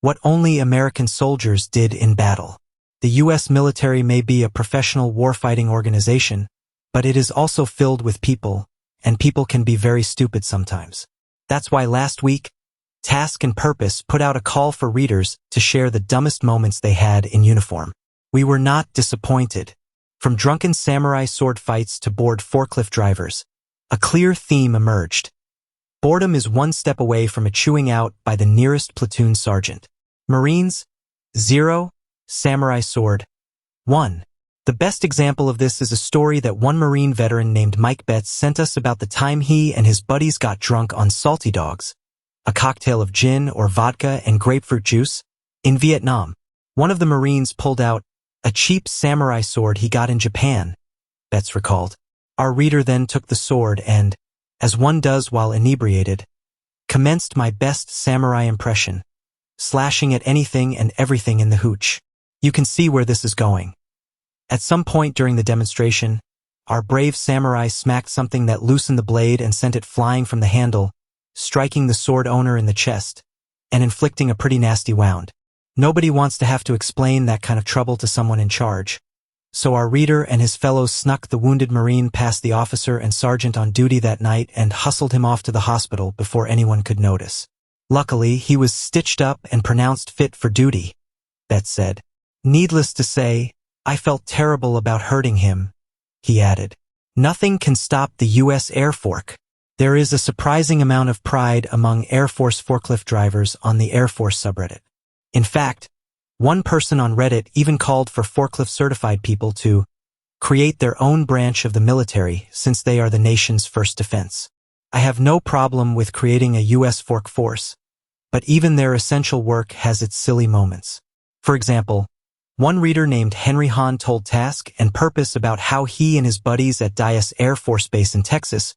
what only American soldiers did in battle. The U.S. military may be a professional warfighting organization, but it is also filled with people, and people can be very stupid sometimes. That's why last week, Task and Purpose put out a call for readers to share the dumbest moments they had in uniform. We were not disappointed. From drunken samurai sword fights to bored forklift drivers, a clear theme emerged. Boredom is one step away from a chewing out by the nearest platoon sergeant. Marines, 0, samurai sword, 1. The best example of this is a story that one Marine veteran named Mike Betts sent us about the time he and his buddies got drunk on salty dogs, a cocktail of gin or vodka and grapefruit juice, in Vietnam. One of the Marines pulled out a cheap samurai sword he got in Japan, Betts recalled. Our reader then took the sword and, as one does while inebriated, commenced my best samurai impression, slashing at anything and everything in the hooch. You can see where this is going. At some point during the demonstration, our brave samurai smacked something that loosened the blade and sent it flying from the handle, striking the sword owner in the chest, and inflicting a pretty nasty wound. Nobody wants to have to explain that kind of trouble to someone in charge. So our reader and his fellows snuck the wounded Marine past the officer and sergeant on duty that night and hustled him off to the hospital before anyone could notice. Luckily, he was stitched up and pronounced fit for duty, Betts said. Needless to say, I felt terrible about hurting him, he added. Nothing can stop the U.S. Air Force. There is a surprising amount of pride among Air Force forklift drivers on the Air Force subreddit. In fact, one person on Reddit even called for forklift-certified people to create their own branch of the military since they are the nation's first defense. I have no problem with creating a U.S. fork force, but even their essential work has its silly moments. For example, one reader named Henry Hahn told Task and Purpose about how he and his buddies at Dyess Air Force Base in Texas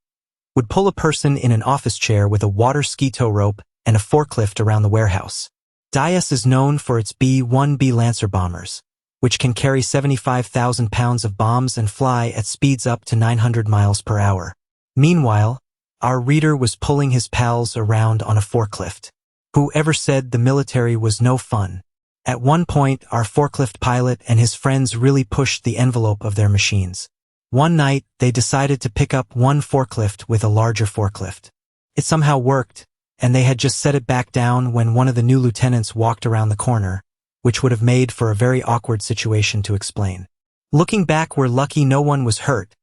would pull a person in an office chair with a water ski tow rope and a forklift around the warehouse. Dyess is known for its B-1B Lancer bombers, which can carry 75,000 pounds of bombs and fly at speeds up to 900 miles per hour. Meanwhile, our reader was pulling his pals around on a forklift. Whoever said the military was no fun? At one point, our forklift pilot and his friends really pushed the envelope of their machines. One night, they decided to pick up one forklift with a larger forklift. It somehow worked, and they had just set it back down when one of the new lieutenants walked around the corner, which would have made for a very awkward situation to explain. Looking back, we're lucky no one was hurt,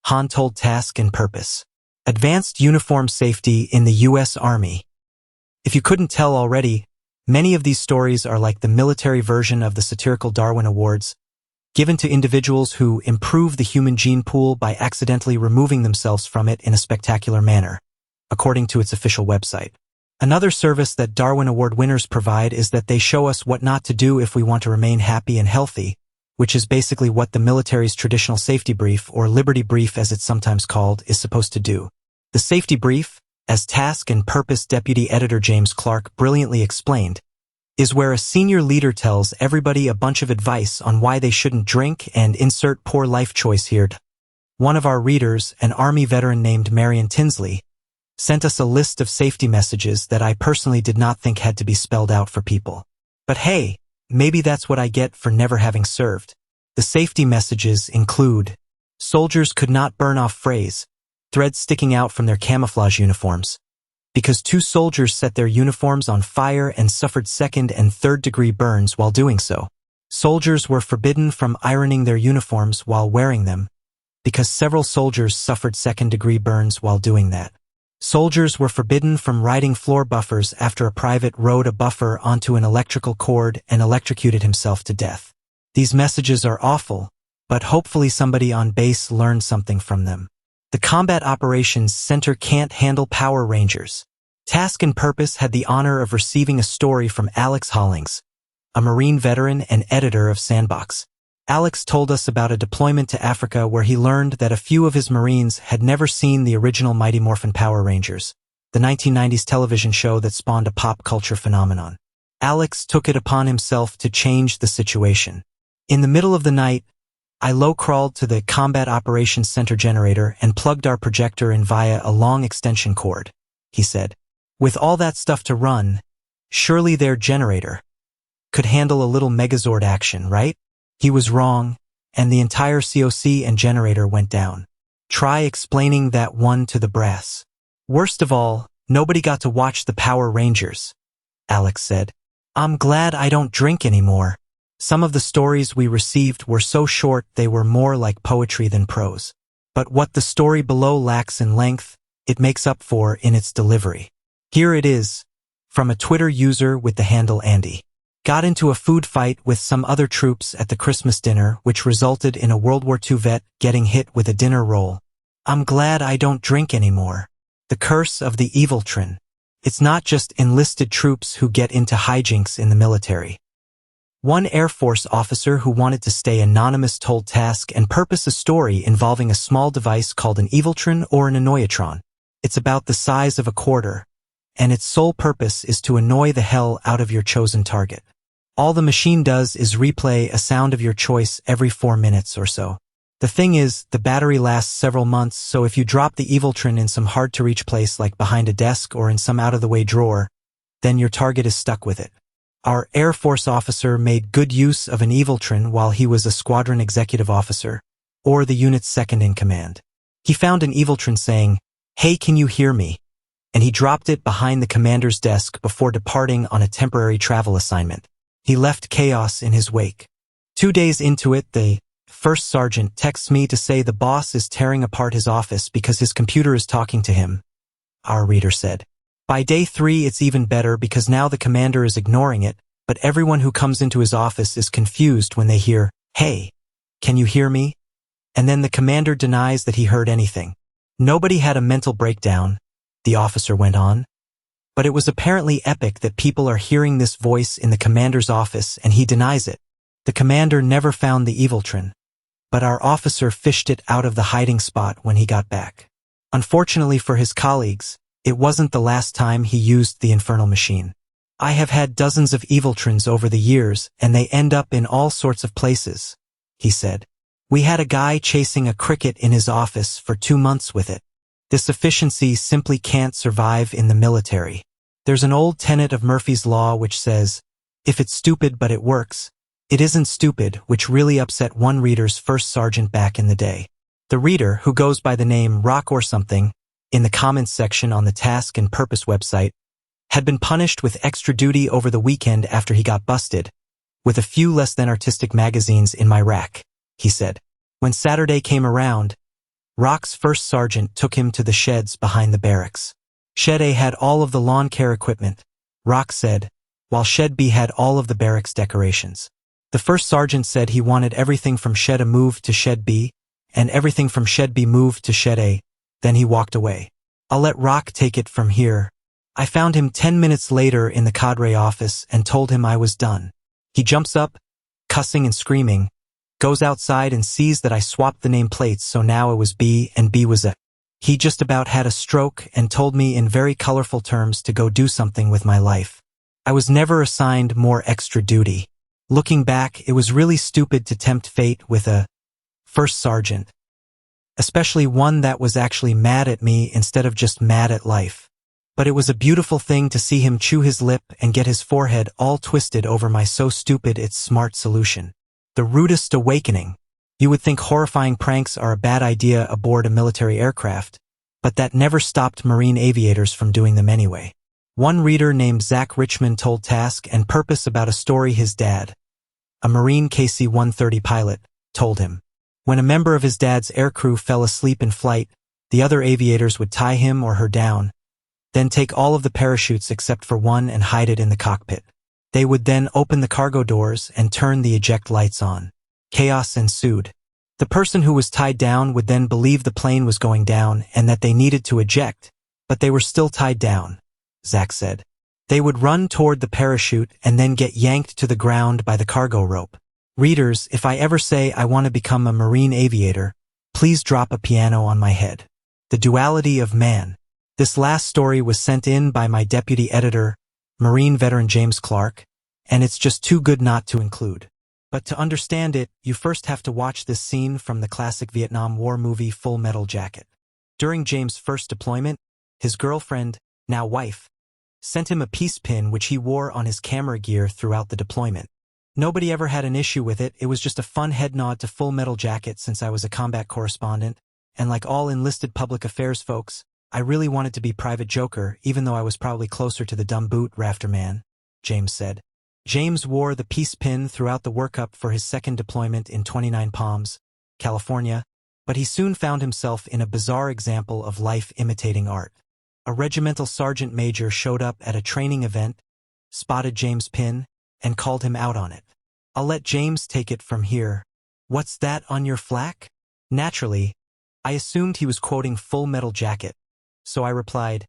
Hahn told Task and Purpose. Advanced uniform safety in the U.S. Army. If you couldn't tell already, many of these stories are like the military version of the satirical Darwin Awards, given to individuals who improve the human gene pool by accidentally removing themselves from it in a spectacular manner, according to its official website. Another service that Darwin Award winners provide is that they show us what not to do if we want to remain happy and healthy, which is basically what the military's traditional safety brief, or Liberty Brief as it's sometimes called, is supposed to do. The safety brief, as Task and Purpose Deputy Editor James Clark brilliantly explained, is where a senior leader tells everybody a bunch of advice on why they shouldn't drink and insert poor life choice here. One of our readers, an Army veteran named Marion Tinsley, sent us a list of safety messages that I personally did not think had to be spelled out for people. But hey, maybe that's what I get for never having served. The safety messages include: soldiers could not burn off phrase, threads sticking out from their camouflage uniforms, because 2 soldiers set their uniforms on fire and suffered 2nd and 3rd degree burns while doing so. Soldiers were forbidden from ironing their uniforms while wearing them, because several soldiers suffered 2nd degree burns while doing that. Soldiers were forbidden from riding floor buffers after a private rode a buffer onto an electrical cord and electrocuted himself to death. These messages are awful, but hopefully somebody on base learned something from them. The Combat Operations Center can't handle Power Rangers. Task and Purpose had the honor of receiving a story from Alex Hollings, a Marine veteran and editor of Sandbox. Alex told us about a deployment to Africa where he learned that a few of his Marines had never seen the original Mighty Morphin Power Rangers, the 1990s television show that spawned a pop culture phenomenon. Alex took it upon himself to change the situation. In the middle of the night, I low-crawled to the Combat Operations Center generator and plugged our projector in via a long extension cord, he said. With all that stuff to run, surely their generator. could handle a little Megazord action, right? He was wrong, and the entire COC and generator went down. Try explaining that one to the brass. Worst of all, nobody got to watch the Power Rangers, Alex said. I'm glad I don't drink anymore. Some of the stories we received were so short they were more like poetry than prose. But what the story below lacks in length, it makes up for in its delivery. Here it is, from a Twitter user with the handle Andy. Got into a food fight with some other troops at the Christmas dinner, which resulted in a World War II vet getting hit with a dinner roll. I'm glad I don't drink anymore. The curse of the eviltrin. It's not just enlisted troops who get into hijinks in the military. One Air Force officer who wanted to stay anonymous told Task and Purpose a story involving a small device called an eviltrin or an annoyatron. It's about the size of a quarter, and its sole purpose is to annoy the hell out of your chosen target. All the machine does is replay a sound of your choice every 4 minutes or so. The thing is, the battery lasts several months, so if you drop the eviltrin in some hard-to-reach place like behind a desk or in some out-of-the-way drawer, then your target is stuck with it. Our Air Force officer made good use of an eviltrin while he was a squadron executive officer, or the unit's second-in-command. He found an eviltrin saying, "Hey, can you hear me?" And he dropped it behind the commander's desk before departing on a temporary travel assignment. He left chaos in his wake. 2 days into it, the first sergeant texts me to say the boss is tearing apart his office because his computer is talking to him, our reader said. By day 3, it's even better because now the commander is ignoring it, but everyone who comes into his office is confused when they hear, "Hey, can you hear me?" And then the commander denies that he heard anything. Nobody had a mental breakdown, the officer went on. But it was apparently epic that people are hearing this voice in the commander's office and he denies it. The commander never found the eviltrin, but our officer fished it out of the hiding spot when he got back. Unfortunately for his colleagues, it wasn't the last time he used the infernal machine. I have had dozens of eviltrins over the years and they end up in all sorts of places, he said. We had a guy chasing a cricket in his office for 2 months with it. This efficiency simply can't survive in the military. There's an old tenet of Murphy's Law which says, if it's stupid but it works, it isn't stupid, which really upset one reader's first sergeant back in the day. The reader, who goes by the name Rock or something, in the comments section on the Task and Purpose website, had been punished with extra duty over the weekend after he got busted, with a few less than artistic magazines in my rack, he said. When Saturday came around, Rock's first sergeant took him to the sheds behind the barracks. Shed A had all of the lawn care equipment, Rock said, while Shed B had all of the barracks decorations. The first sergeant said he wanted everything from Shed A moved to Shed B, and everything from Shed B moved to Shed A. Then he walked away. I'll let Rock take it from here. I found him 10 minutes later in the cadre office and told him I was done. He jumps up, cussing and screaming, goes outside and sees that I swapped the name plates, so now it was B and B was A. He just about had a stroke and told me in very colorful terms to go do something with my life. I was never assigned more extra duty. Looking back, it was really stupid to tempt fate with a first sergeant, especially one that was actually mad at me instead of just mad at life. But it was a beautiful thing to see him chew his lip and get his forehead all twisted over my so stupid it's smart solution. The rudest awakening. You would think horrifying pranks are a bad idea aboard a military aircraft, but that never stopped Marine aviators from doing them anyway. One reader named Zach Richmond told Task and Purpose about a story his dad, a Marine KC-130 pilot, told him. When a member of his dad's aircrew fell asleep in flight, the other aviators would tie him or her down, then take all of the parachutes except for one and hide it in the cockpit. They would then open the cargo doors and turn the eject lights on. Chaos ensued. The person who was tied down would then believe the plane was going down and that they needed to eject, but they were still tied down, Zach said. They would run toward the parachute and then get yanked to the ground by the cargo rope. Readers, if I ever say I want to become a Marine aviator, please drop a piano on my head. The duality of man. This last story was sent in by my deputy editor, Marine veteran James Clark, and it's just too good not to include. But to understand it, you first have to watch this scene from the classic Vietnam War movie Full Metal Jacket. During James' first deployment, his girlfriend, now wife, sent him a peace pin which he wore on his camera gear throughout the deployment. Nobody ever had an issue with it. It was just a fun head nod to Full Metal Jacket since I was a combat correspondent, and like all enlisted public affairs folks, I really wanted to be Private Joker, even though I was probably closer to the dumb boot rafter man, James said. James wore the peace pin throughout the workup for his second deployment in 29 Palms, California, but he soon found himself in a bizarre example of life imitating art. A regimental sergeant major showed up at a training event, spotted James' pin, and called him out on it. I'll let James take it from here. What's that on your flak? Naturally, I assumed he was quoting Full Metal Jacket, so I replied,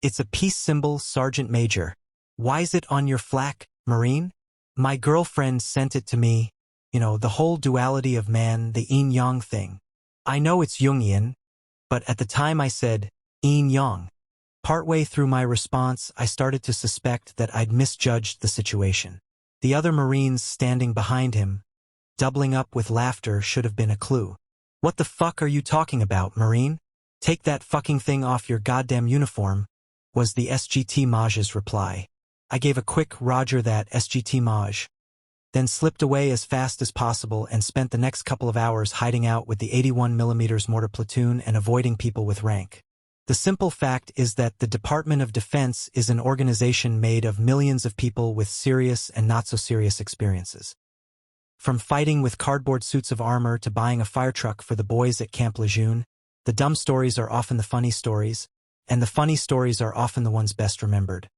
it's a peace symbol, Sergeant Major. Why's it on your flak, Marine? My girlfriend sent it to me. You know, the whole duality of man, the yin-yang thing. I know it's Jungian, but at the time I said, yin-yang. Partway through my response, I started to suspect that I'd misjudged the situation. The other Marines standing behind him, doubling up with laughter, should have been a clue. What the fuck are you talking about, Marine? Take that fucking thing off your goddamn uniform, was the SGT Maj's reply. I gave a quick Roger that, SGT Maj, then slipped away as fast as possible and spent the next couple of hours hiding out with the 81mm mortar platoon and avoiding people with rank. The simple fact is that the Department of Defense is an organization made of millions of people with serious and not-so-serious experiences. From fighting with cardboard suits of armor to buying a fire truck for the boys at Camp Lejeune, the dumb stories are often the funny stories, and the funny stories are often the ones best remembered.